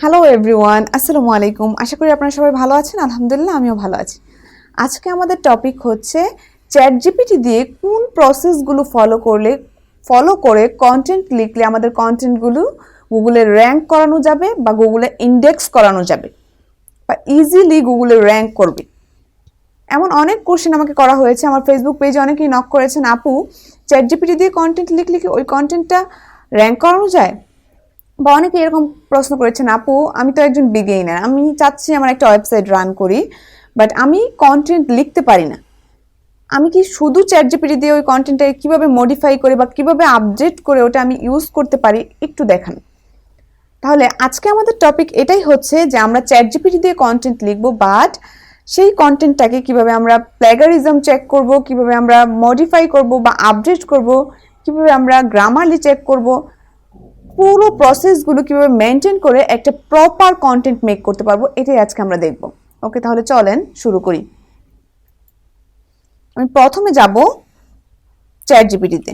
Hello everyone, আসসালামু আলাইকুম। আশা করি আপনারা সবাই ভালো আছেন। আলহামদুলিল্লাহ, আমিও ভালো আছি। আজকে আমাদের টপিক হচ্ছে চ্যাট জিপিটি দিয়ে কোন প্রসেসগুলো ফলো করে কন্টেন্ট লিখলে আমাদের কন্টেন্টগুলো গুগলে র্যাঙ্ক করানো যাবে বা গুগলে ইন্ডেক্স করানো যাবে বা ইজিলি গুগলে র্যাঙ্ক করবে। এমন অনেক কোশ্চেন আমাকে করা হয়েছে। আমার ফেসবুক পেজে অনেকেই নক করেছেন, আপু চ্যাট জিপিটি দিয়ে কন্টেন্ট লিখলে কি ওই কন্টেন্টটা র্যাঙ্ক করানো যায়? বা অনেকে এরকম প্রশ্ন করেছেন, আপু আমি তো একজন বিগিনার, আমি চাচ্ছি আমার একটা ওয়েবসাইট রান করি, বাট আমি কন্টেন্ট লিখতে পারি না। আমি কি শুধু চ্যাট জিপিটি দিয়ে ওই কন্টেন্টটাকে কিভাবে মডিফাই করে বা কিভাবে আপডেট করে ওটা আমি ইউজ করতে পারি একটু দেখান। তাহলে আজকে আমাদের টপিক এটাই হচ্ছে যে আমরা চ্যাট জিপিটি দিয়ে কন্টেন্ট লিখবো, বাট সেই কন্টেন্টটাকে কিভাবে আমরা প্লাগারিজম চেক করব, কিভাবে আমরা মডিফাই করব বা আপডেট করব, কিভাবে আমরা গ্রামারলি চেক করব, পুরো প্রসেসগুলো কিভাবে মেনটেন করে একটা প্রপার কন্টেন্ট মেক করতে পারবো, এটাই আজকে আমরা দেখব। ওকে, তাহলে চলেন শুরু করি। আমি প্রথমে যাব চ্যাট জিপিটিতে।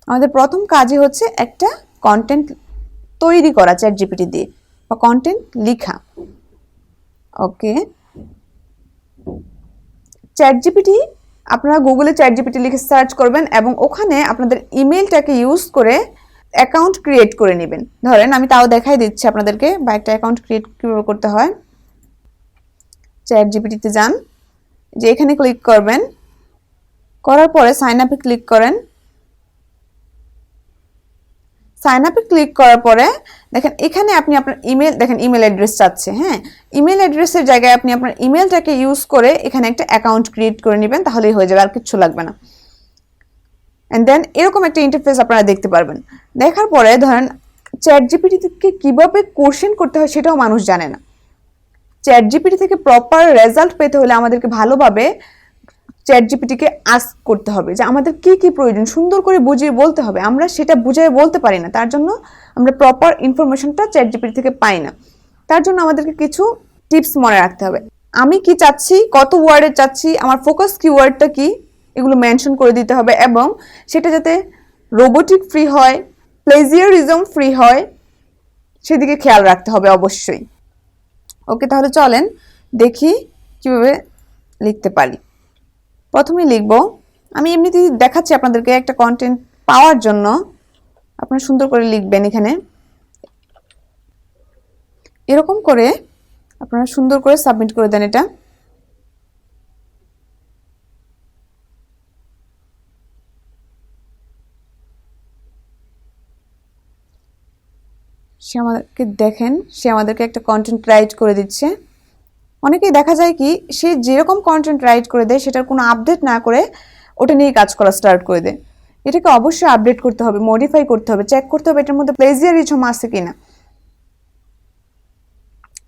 আমাদের প্রথম কাজই হচ্ছে একটা কন্টেন্ট তৈরি করা চ্যাট জিপিটি দিয়ে বা কন্টেন্ট লিখা। ওকে, চ্যাট জিপিটি, আপনারা গুগলে চ্যাট জিপিটি লিখে সার্চ করবেন এবং ওখানে আপনাদের ইমেলটাকে ইউজ করে অ্যাকাউন্ট ক্রিয়েট করে নেবেন। ধরেন আমি তাও দেখাই দিচ্ছি আপনাদেরকে, বা একটা অ্যাকাউন্ট ক্রিয়েট কীভাবে করতে হয়। চ্যাট জিপিটিতে যান, যে এখানে ক্লিক করবেন, করার পরে সাইন আপে ক্লিক করেন। সাইন আপে ক্লিক করার পরে দেখেন এখানে আপনি আপনার ইমেল, দেখেন ইমেল অ্যাড্রেস চাচ্ছে। হ্যাঁ, ইমেল অ্যাড্রেসের জায়গায় আপনি আপনার ইমেলটাকে ইউজ করে এখানে একটা অ্যাকাউন্ট ক্রিয়েট করে নেবেন, তাহলেই হয়ে যাবে, আর কিছু লাগবে না। অ্যান্ড দেন এরকম একটা ইন্টারফেস আপনারা দেখতে পারবেন। দেখার পরে ধরেন চ্যাট জিপিটিকে কীভাবে কোশ্চেন করতে হয় সেটাও মানুষ জানে না। চ্যাট জিপিটি থেকে প্রপার রেজাল্ট পেতে হলে আমাদেরকে ভালোভাবে চ্যাট জিপিটিকে আস্ক করতে হবে যে আমাদের কি কি প্রয়োজন, সুন্দর করে বুঝিয়ে বলতে হবে। আমরা সেটা বুঝিয়ে বলতে পারি না, তার জন্য আমরা প্রপার ইনফরমেশনটা চ্যাট জিপিটি থেকে পাই না। তার জন্য আমাদেরকে কিছু টিপস মনে রাখতে হবে। আমি কি চাচ্ছি, কত ওয়ার্ডে চাচ্ছি, আমার ফোকাস কিওয়ার্ডটা কি, এগুলো মেনশন করে দিতে হবে এবং সেটা যাতে রোবোটিক ফ্রি হয়, প্লেজিয়ারিজম ফ্রি হয়, সেদিকে খেয়াল রাখতে হবে অবশ্যই। ওকে, তাহলে চলেন দেখি কিভাবে লিখতে পারি। প্রথমে লিখব, আমি এমনিতেই দেখাচ্ছি আপনাদেরকে একটা কন্টেন্ট পাওয়ার জন্য। আপনারা সুন্দর করে লিখবেন এখানে, এরকম করে আপনারা সুন্দর করে সাবমিট করে দেন এটা। সে আমাদেরকে দেখেন, সে আমাদেরকে একটা কন্টেন্ট রাইট করে দিচ্ছে। অনেকেই দেখা যায় কি, সে যেরকম কন্টেন্ট রাইট করে দেয় সেটার কোনো আপডেট না করে ওটা নিয়ে কাজ করা স্টার্ট করে দেয়। এটাকে অবশ্যই আপডেট করতে হবে, মডিফাই করতে হবে, চেক করতে হবে এটার মধ্যে প্লেজিয়ারিজম আছে কিনা।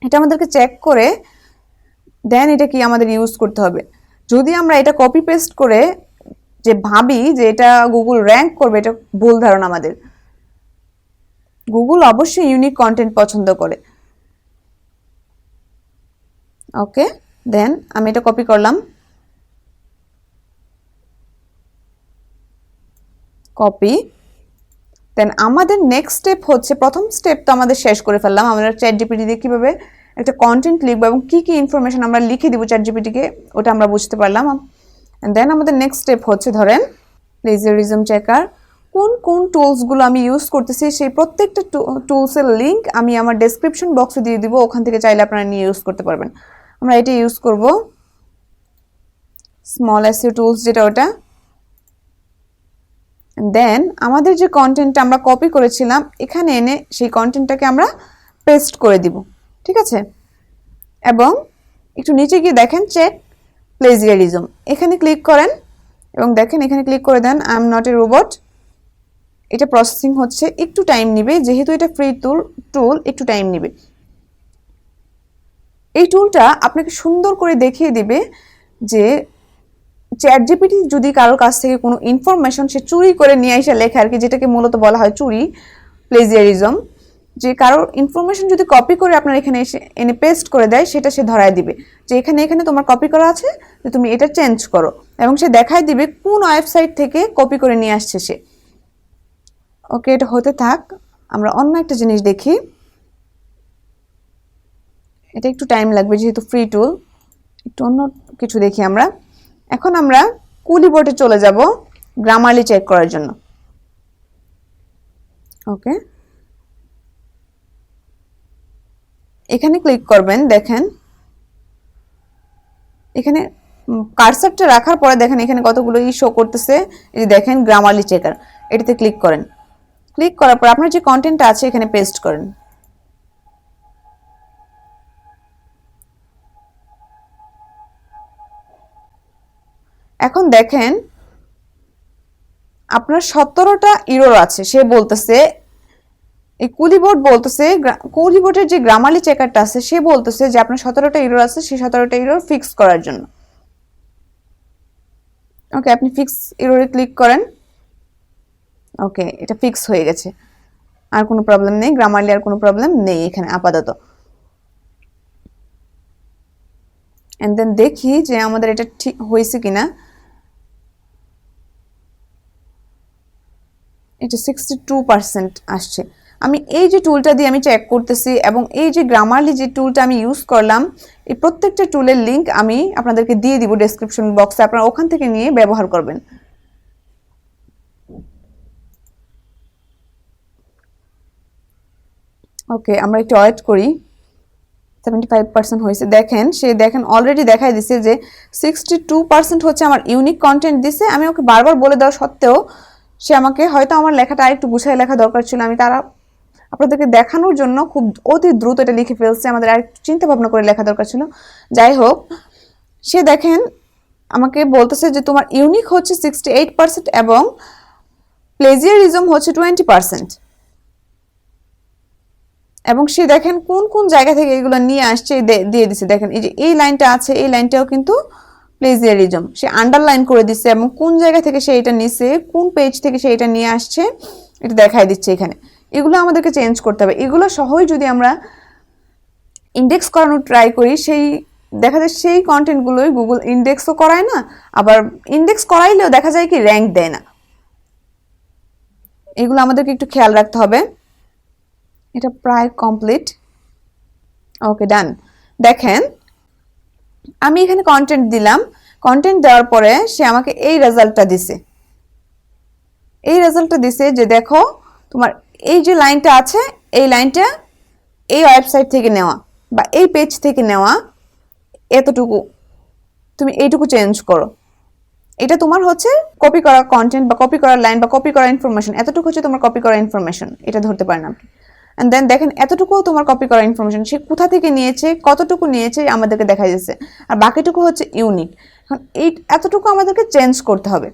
এটা আমাদেরকে চেক করে দেন এটা কি আমাদের ইউজ করতে হবে। যদি আমরা এটা কপি পেস্ট করে যে ভাবি যে এটা গুগল র্যাঙ্ক করবে, এটা ভুল ধারণা আমাদের। গুগল অবশ্যই ইউনিক কন্টেন্ট পছন্দ করে। ওকে, দেন আমি এটা কপি করলাম, কপি। দেন আমাদের নেক্সট স্টেপ হচ্ছে, প্রথম স্টেপ তো আমাদের শেষ করে ফেললাম, আমরা চ্যাট জিপিটি দিয়ে কীভাবে একটা কন্টেন্ট লিখবো এবং কী কী ইনফরমেশন আমরা লিখে দিব চ্যাট জিপিটিকে, ওটা আমরা বুঝতে পারলাম। দেন আমাদের নেক্সট স্টেপ হচ্ছে ধরেন প্লেজিয়ারিজম চেকার, কোন কোন টুলসগুলো আমি ইউজ করতেছি সেই প্রত্যেকটা টুলসের লিঙ্ক আমি আমার ডেসক্রিপশন বক্সে দিয়ে দিব, ওখান থেকে চাইলে আপনারা নিয়ে ইউজ করতে পারবেন। আমরা এটা ইউজ করব, স্মল এসইও টুলস যেটা, ওটা। দেন আমাদের যে কন্টেন্টটা আমরা কপি করেছিলাম এখানে এনে সেই কন্টেন্টটাকে আমরা পেস্ট করে দিব, ঠিক আছে। এবং একটু নিচে গিয়ে দেখেন চেক প্লেজিয়ারিজম, এখানে ক্লিক করেন এবং দেখেন এখানে ক্লিক করে দেন I am not a robot. এটা প্রসেসিং হচ্ছে, একটু টাইম নেবে, যেহেতু এটা ফ্রি টুল একটু টাইম নেবে। এই টুলটা আপনাকে সুন্দর করে দেখিয়ে দিবে যে চ্যাট জিপিটি যদি কারোর কাছ থেকে কোনো ইনফরমেশন সে চুরি করে নিয়ে এসে লেখে আর কি, যেটাকে মূলত বলা হয় চুরি, প্লেজিয়ারিজম, যে কারোর ইনফরমেশন যদি কপি করে আপনার এখানে এসে এনে পেস্ট করে দেয়, সেটা সে ধরায় দিবে যে এখানে এখানে তোমার কপি করা আছে, যে তুমি এটা চেঞ্জ করো, এবং সে দেখায় দিবে কোন ওয়েবসাইট থেকে কপি করে নিয়ে আসছে সে। ওকে, এটা হতে থাক, আমরা অন্য একটা জিনিস দেখি। এটা একটু টাইম লাগবে যেহেতু ফ্রি টুল। একটু অন্য কিছু দেখি আমরা। এখন আমরা কুলিবোর্ডে চলে যাব গ্রামারলি চেক করার জন্য। ওকে, এখানে ক্লিক করবেন। দেখেন এখানে কার্সারটা রাখার পরে দেখেন এখানে কতগুলো শো করতেছে। এই যে দেখেন গ্রামারলি চেকার, এটাতে ক্লিক করেন। ক্লিক করার পর আপনার যে কন্টেন্টটা আছে এখানে পেস্ট করেন। এখন দেখেন আপনার 17টা ইরর আছে। সে বলতেছে এই কুলিবোর্ড বলতেছে, কুলিবোর্ডের যে গ্রামারলি চেকারটা আছে সে বলতেছে যে আপনার 17টা ইরর আছে, সেই 17টা ইরর ফিক্স করার জন্য। ওকে, আপনি ফিক্স ইররে ক্লিক করেন। ওকে, এটা ফিক্স হয়ে গেছে, আর কোনো প্রবলেম নেই, গ্রামারলি আর কোনো প্রবলেম নেই এখানে আপাতত। এন্ড দেন দেখি যে আমাদের এটা ঠিক হয়েছে কিনা। এটা 62% আসছে। আমি এই যে টুলটা দিয়ে আমি চেক করতেছি এবং এই যে গ্রামারলি যে টুলটা আমি ইউজ করলাম, এই প্রত্যেকটা টুলের লিঙ্ক আমি আপনাদেরকে দিয়ে দিব ডেসক্রিপশন বক্সে, আপনারা ওখান থেকে নিয়ে ব্যবহার করবেন। ওকে, আমরা একটু ওয়েট করি। 75% হয়েছে। দেখেন সে দেখেন অলরেডি দেখাই দিছে যে 62% হচ্ছে আমার ইউনিক কন্টেন্ট দিছে। আমি ওকে বারবার বলে দেওয়া সত্ত্বেও সে আমাকে, হয়তো আমার লেখাটা আরেকটু গুছিয়ে লেখা দরকার ছিল, আমি তারা আপনাদেরকে দেখানোর জন্য খুব অতি দ্রুত এটা লিখে ফেলছে, আমাদের আরেকটু চিন্তা ভাবনা করে লেখা দরকার ছিল। যাই হোক, সে দেখেন আমাকে বলতেছে যে তোমার ইউনিক হচ্ছে 68% এবং প্লেজিয়ারিজম হচ্ছে 20%। এবং সে দেখেন কোন কোন জায়গা থেকে এগুলো নিয়ে আসছে দিয়ে দিছে। দেখেন এই যে এই লাইনটা আছে, এই লাইনটাও কিন্তু প্লেজিয়ারিজম, সে আন্ডারলাইন করে দিচ্ছে এবং কোন জায়গা থেকে সে এটা নিছে, কোন পেজ থেকে সে এটা নিয়ে আসছে এটা দেখাই দিচ্ছে এখানে। এগুলো আমাদেরকে চেঞ্জ করতে হবে। এগুলো সহই যদি আমরা ইন্ডেক্স করানোর ট্রাই করি, সেই দেখা যায় সেই কন্টেন্টগুলোই গুগল ইন্ডেক্সও করায় না, আবার ইন্ডেক্স করাইলেও দেখা যায় কি র্যাঙ্ক দেয় না। এগুলো আমাদেরকে একটু খেয়াল রাখতে হবে। এটা প্রায় কমপ্লিট। ওকে, ডান। দেখেন আমি এখানে কন্টেন্ট দিলাম, কন্টেন্ট দেওয়ার পরে সে আমাকে এই রেজাল্টটা দিছে। এই রেজাল্টটা দিছে যে দেখো তোমার এই যে লাইনটা আছে, এই লাইনটা এই ওয়েবসাইট থেকে নেওয়া বা এই পেজ থেকে নেওয়া, এতটুকু তুমি এইটুকু চেঞ্জ করো। এটা তোমার হচ্ছে কপি করা কন্টেন্ট বা কপি করা লাইন বা কপি করা ইনফরমেশন, এতটুকু হচ্ছে তোমার কপি করা ইনফরমেশন, এটা ধরতে পারেন আপনি। অ্যান্ড দেন দেখেন এতটুকুও তোমার কপি করা ইনফরমেশন, সে কোথা থেকে নিয়েছে, কতটুকু নিয়েছে আমাদেরকে দেখা যাচ্ছে, আর বাকিটুকু হচ্ছে ইউনিক। এখন এই এতটুকু আমাদেরকে চেঞ্জ করতে হবে।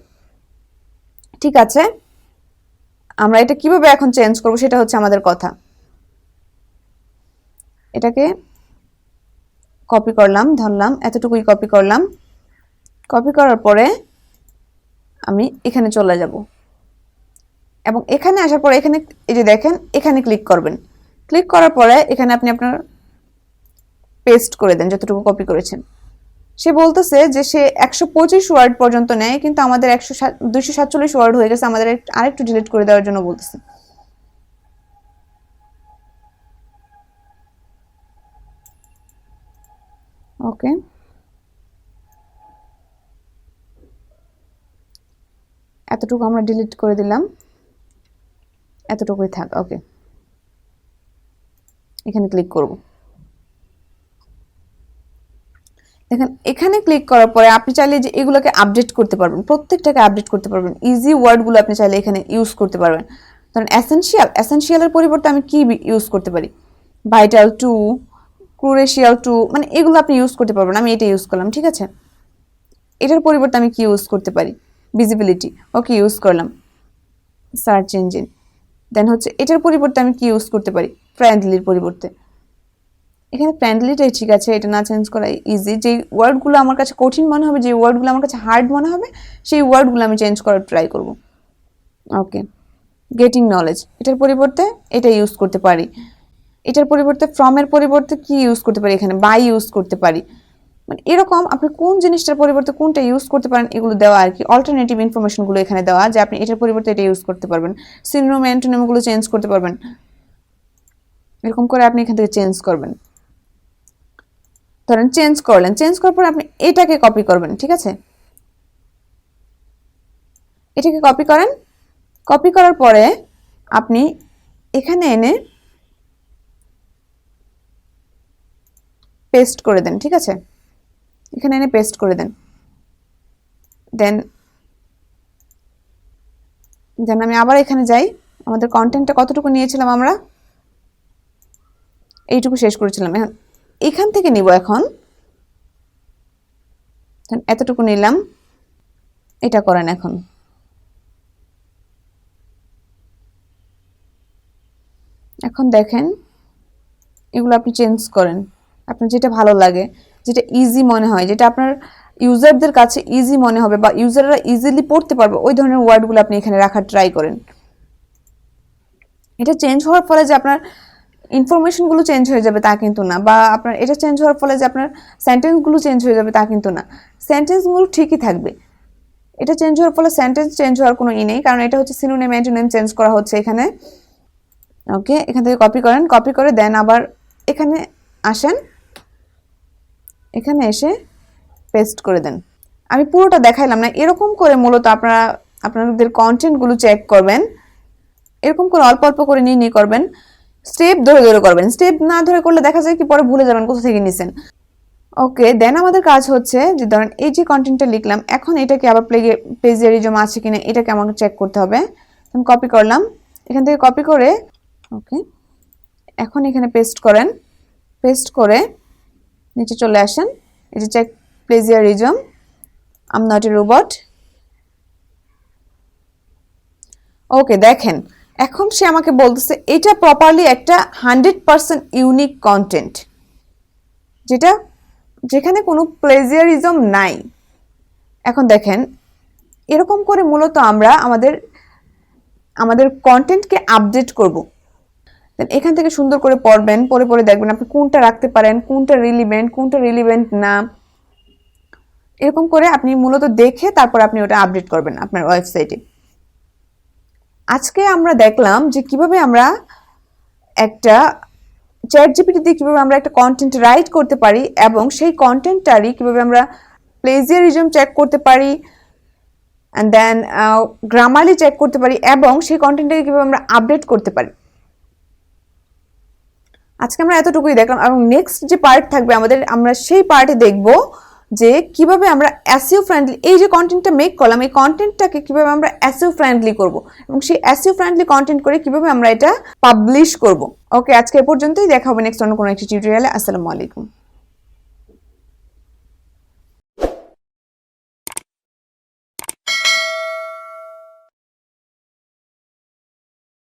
ঠিক আছে, আমরা এটা কিভাবে এখন চেঞ্জ করব সেটা হচ্ছে আমাদের কথা। এটাকে কপি করলাম, ধরলাম এতটুকুই কপি করলাম। কপি করার পরে আমি এখানে চলে যাব এবং এখানে আসার পরে এখানে এই যে দেখেন এখানে ক্লিক করবেন। ক্লিক করার পরে এখানে আপনি আপনার পেস্ট করে দেন যতটুকু কপি করেছেন। সে বলতেছে যে সে 125 ওয়ার্ড পর্যন্ত নেয়, কিন্তু আমাদের 247 ওয়ার্ড হয়ে গেছে, আমাদের আরেকটু ডিলিট করে দেওয়ার জন্য বলতেছে। ওকে, এতটুকু আমরা ডিলিট করে দিলাম, এতটুকুই থাক। ওকে, এখানে ক্লিক করব। দেখেন এখানে ক্লিক করার পরে আপনি চাইলে যে এগুলোকে আপডেট করতে পারবেন, প্রত্যেকটাকে আপডেট করতে পারবেন। ইজি ওয়ার্ডগুলো আপনি চাইলে এখানে ইউজ করতে পারবেন। ধরেন এসেনশিয়ালের পরিবর্তে আমি কি ইউজ করতে পারি, ভাইটাল টু, ক্রুরেশিয়াল টু, মানে এগুলো আপনি ইউজ করতে পারবেন। আমি এটা ইউজ করলাম, ঠিক আছে। এটার পরিবর্তে আমি কি ইউজ করতে পারি, ভিজিবিলিটি, ওকে ইউজ করলাম। সার্চ ইঞ্জিন, দেন হচ্ছে এটার পরিবর্তে আমি কি ইউজ করতে পারি, ফ্রেন্ডলির পরিবর্তে। এখানে ফ্রেন্ডলিটাই ঠিক আছে, এটা না চেঞ্জ করা ইজি। যে ওয়ার্ডগুলো আমার কাছে কঠিন মনে হবে, যে ওয়ার্ডগুলো আমার কাছে হার্ড মনে হবে, সেই ওয়ার্ডগুলো আমি চেঞ্জ করার ট্রাই করব। ওকে, গেটিং নলেজ, এটার পরিবর্তে এটা ইউজ করতে পারি। এটার পরিবর্তে ফ্রমের পরিবর্তে কি ইউজ করতে পারি, এখানে বাই ইউজ করতে পারি। মানে এরকম আপনি কোন জিনিসটার পরিবর্তে কোনটা ইউজ করতে পারেন এগুলো দেওয়া আর কি। অল্টারনেটিভ ইনফরমেশনগুলো এখানে দেওয়া যে আপনি এটার পরিবর্তে এটা ইউজ করতে পারবেন। সিনোনিম অ্যান্টোনিমগুলো চেঞ্জ করতে পারবেন। এরকম করে আপনি এখান থেকে চেঞ্জ করবেন। ধরেন চেঞ্জ করলেন, চেঞ্জ করার পর আপনি এটাকে কপি করবেন, ঠিক আছে? এটাকে কপি করেন, কপি করার পরে আপনি এখানে এনে পেস্ট করে দেন, ঠিক আছে? এখানে এনে পেস্ট করে দেন। দেন আমি আবার এখানে যাই, আমাদের কন্টেন্টটা কতটুকু নিয়েছিলাম আমরা, এইটুকু শেষ করেছিলাম। এখন এখান থেকে নিব, এখন এতটুকু নিলাম, এটা করেন। এখন দেখেন এগুলো আপনি চেঞ্জ করেন, আপনার যেটা ভালো লাগে, যেটা ইজি মনে হয়, যেটা আপনার ইউজারদের কাছে ইজি মনে হবে বা ইউজাররা ইজিলি পড়তে পারবে, ওই ধরনের ওয়ার্ডগুলো আপনি এখানে রাখার ট্রাই করেন। এটা চেঞ্জ হওয়ার ফলে যে আপনার ইনফরমেশনগুলো চেঞ্জ হয়ে যাবে তা কিন্তু না, বা আপনার এটা চেঞ্জ হওয়ার ফলে যে আপনার সেন্টেন্সগুলো চেঞ্জ হয়ে যাবে তা কিন্তু না। সেন্টেন্সগুলো ঠিকই থাকবে। এটা চেঞ্জ হওয়ার ফলে সেন্টেন্স চেঞ্জ হওয়ার কোনো নেই, কারণ এটা হচ্ছে সিনোনিম অ্যান্টোনিম চেঞ্জ করা হচ্ছে এখানে। ওকে, এখান থেকে কপি করেন, কপি করে দেন আবার এখানে আসেন, এখানে এসে পেস্ট করে দেন। আমি পুরোটা দেখাইলাম না, এরকম করে মূলত আপনারা আপনাদের কন্টেন্টগুলো চেক করবেন। এরকম করে অল্প অল্প করে নিয়ে করবেন, স্টেপ ধরে ধরে করবেন। স্টেপ না ধরে করলে দেখা যায় কি পরে ভুলে যাবেন কোথা থেকে নিছেন। ওকে, দেন আমাদের কাজ হচ্ছে যে ধরেন এই যে কন্টেন্টটা লিখলাম, এখন এটাকে আবার প্লেজিয়ারিজম আছে কিনা এটাকে আমাকে চেক করতে হবে। আমি কপি করলাম, এখান থেকে কপি করে ওকে, এখন এখানে পেস্ট করেন, পেস্ট করে নিচে চলে আসেন, এই যে check plagiarism, I am not a robot. Okay, দেখেন এখন সে আমাকে বলতেছে এটা প্রপারলি একটা 100% ইউনিক কন্টেন্ট, যেখানে কোনো প্লেজিয়ারিজম নাই। এখন দেখেন এরকম করে মূলত আমরা আমাদের কন্টেন্টকে আপডেট করব। এখান থেকে সুন্দর করে পড়বেন, পড়ে পড়ে দেখবেন আপনি কোনটা রাখতে পারেন, কোনটা রিলিভেন্ট না, এরকম করে আপনি মূলত দেখে তারপর আপনি ওটা আপডেট করবেন আপনার ওয়েবসাইটে। আজকে আমরা দেখলাম যে কিভাবে আমরা একটা চ্যাটজিপিটি দিয়ে কিভাবে আমরা একটা কন্টেন্ট রাইট করতে পারি এবং সেই কন্টেন্টটারই কিভাবে আমরা প্লেজিয়ারিজম চেক করতে পারি, অ্যান্ড দেন গ্রামারলি চেক করতে পারি, এবং সেই কন্টেন্টটাকে কিভাবে আমরা আপডেট করতে পারি। আজকে আমরা এতটুকুই দেখলাম, এবং নেক্সট যে পার্ট থাকবে আমাদের, আমরা সেই পার্টে দেখব যে কিভাবে আমরা এসইও ফ্রেন্ডলি এই যে কন্টেন্টটা মেক করলাম, এই কন্টেন্টটাকে কিভাবে আমরা এসইও ফ্রেন্ডলি করব, এবং সেই এসইও ফ্রেন্ডলি কন্টেন্ট করে কিভাবে আমরা এটা পাবলিশ করব। ওকে, আজকে এ পর্যন্তই, দেখা হবে নেক্সট অন্য কোনো একটি টিউটোরিয়ালে। আসসালামু আলাইকুম।